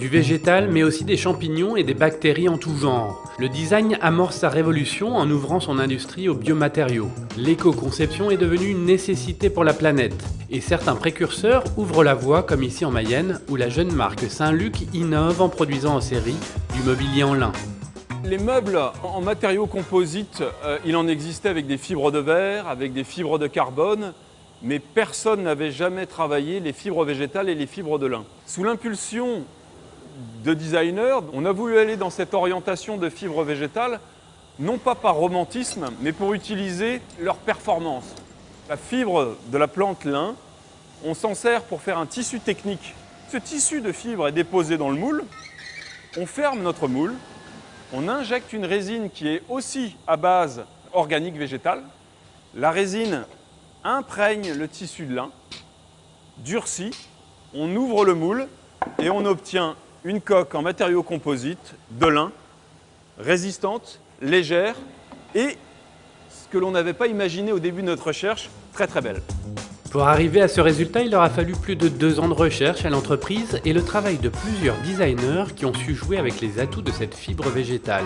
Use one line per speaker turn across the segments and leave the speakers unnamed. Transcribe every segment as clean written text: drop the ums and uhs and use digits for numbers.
Du végétal, mais aussi des champignons et des bactéries en tout genre. Le design amorce sa révolution en ouvrant son industrie aux biomatériaux. L'éco-conception est devenue une nécessité pour la planète. Et certains précurseurs ouvrent la voie, comme ici en Mayenne, où la jeune marque Saint-Luc innove en produisant en série du mobilier en lin.
Les meubles en matériaux composites, il en existait avec des fibres de verre, avec des fibres de carbone, mais personne n'avait jamais travaillé les fibres végétales et les fibres de lin. Sous l'impulsion de designers, on a voulu aller dans cette orientation de fibres végétales, non pas par romantisme, mais pour utiliser leur performance. La fibre de la plante lin, on s'en sert pour faire un tissu technique. Ce tissu de fibres est déposé dans le moule, on ferme notre moule, on injecte une résine qui est aussi à base organique végétale. La résine imprègne le tissu de lin, durcit, on ouvre le moule et on obtient une coque en matériaux composites de lin, résistante, légère et, ce que l'on n'avait pas imaginé au début de notre recherche, très très belle.
Pour arriver à ce résultat, il leur a fallu plus de 2 ans de recherche à l'entreprise et le travail de plusieurs designers qui ont su jouer avec les atouts de cette fibre végétale.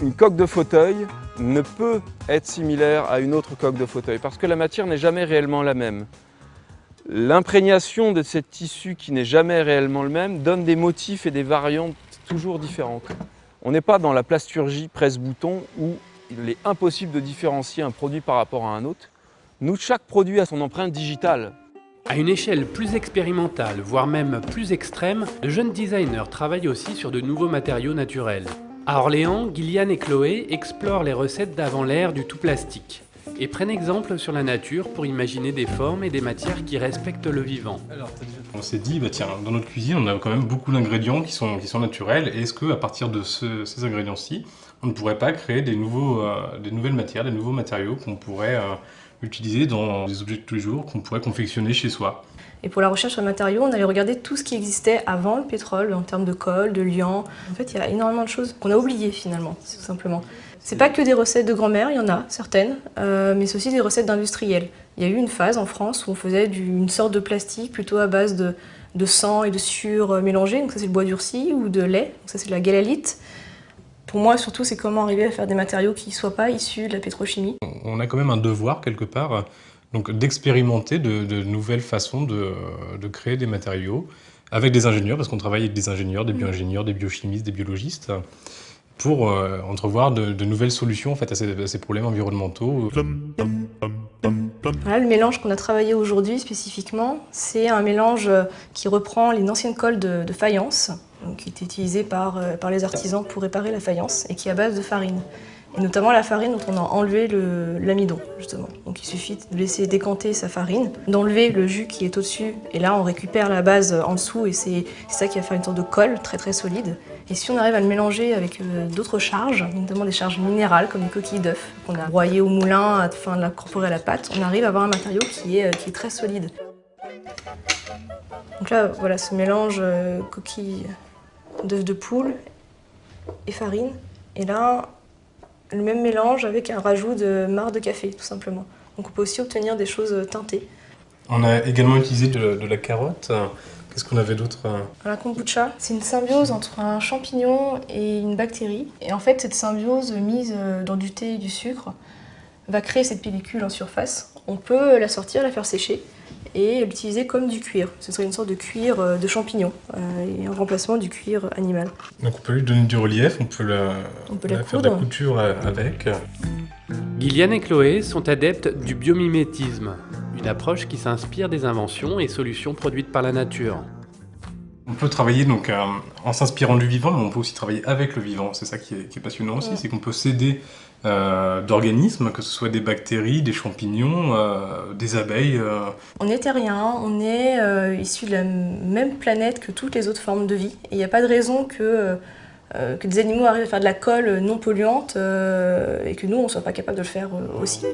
Une coque de fauteuil ne peut être similaire à une autre coque de fauteuil parce que la matière n'est jamais réellement la même. L'imprégnation de ce tissu qui n'est jamais réellement le même donne des motifs et des variantes toujours différentes. On n'est pas dans la plasturgie presse-bouton où il est impossible de différencier un produit par rapport à un autre. Nous, chaque produit a son empreinte digitale.
À une échelle plus expérimentale, voire même plus extrême, de jeunes designers travaillent aussi sur de nouveaux matériaux naturels. À Orléans, Gilliane et Chloé explorent les recettes d'avant l'ère du tout plastique et prennent exemple sur la nature pour imaginer des formes et des matières qui respectent le vivant.
On s'est dit, tiens, dans notre cuisine, on a quand même beaucoup d'ingrédients qui sont naturels. Est-ce qu'à partir de ces ingrédients-ci, on ne pourrait pas créer des nouvelles matières, des nouveaux matériaux qu'on pourrait utiliser dans des objets de tous les jours, qu'on pourrait confectionner chez soi?
Et pour la recherche sur matériaux, on allait regarder tout ce qui existait avant le pétrole, en termes de colle, de liant. En fait, il y a énormément de choses qu'on a oubliées finalement, tout simplement. C'est pas que des recettes de grand-mère, il y en a certaines, mais c'est aussi des recettes d'industriels. Il y a eu une phase en France où on faisait une sorte de plastique plutôt à base de sang et de sucre mélangés, donc ça c'est le bois durci, ou de lait, donc ça c'est de la galalite. Pour moi, surtout, c'est comment arriver à faire des matériaux qui ne soient pas issus de la pétrochimie.
On a quand même un devoir, quelque part, donc d'expérimenter de nouvelles façons de créer des matériaux avec des ingénieurs, parce qu'on travaille avec des ingénieurs, des bioingénieurs, des biochimistes, des biologistes, pour entrevoir de nouvelles solutions en fait, à ces problèmes environnementaux.
Voilà, le mélange qu'on a travaillé aujourd'hui spécifiquement, c'est un mélange qui reprend les anciennes colles de faïence, donc, qui étaient utilisées par les artisans pour réparer la faïence et qui est à base de farine. Et notamment la farine dont on a enlevé l'amidon, justement. Donc il suffit de laisser décanter sa farine, d'enlever le jus qui est au-dessus, et là on récupère la base en dessous, et c'est ça qui va faire une sorte de colle très très solide. Et si on arrive à le mélanger avec d'autres charges, notamment des charges minérales comme une coquille d'œuf, qu'on a broyée au moulin afin de l'incorporer à la pâte, on arrive à avoir un matériau qui est très solide. Donc là, voilà, ce mélange coquille d'œuf de poule et farine, et là, le même mélange avec un rajout de marc de café, tout simplement. Donc on peut aussi obtenir des choses teintées.
On a également utilisé de la carotte. Qu'est-ce qu'on avait d'autre?
La kombucha, c'est une symbiose entre un champignon et une bactérie. Et en fait, cette symbiose mise dans du thé et du sucre va créer cette pellicule en surface. On peut la sortir, la faire sécher et l'utiliser comme du cuir. Ce serait une sorte de cuir de champignon et en remplacement du cuir animal.
Donc on peut lui donner du relief, on peut faire de la couture avec.
Gilliane et Chloé sont adeptes du biomimétisme, une approche qui s'inspire des inventions et solutions produites par la nature.
On peut travailler donc en s'inspirant du vivant, mais on peut aussi travailler avec le vivant. C'est ça qui est passionnant aussi, c'est qu'on peut s'aider d'organismes, que ce soit des bactéries, des champignons, des abeilles.
On est terrien, on est issu de la même planète que toutes les autres formes de vie. Et il n'y a pas de raison que des animaux arrivent à faire de la colle non polluante et que nous, on ne soit pas capable de le faire aussi.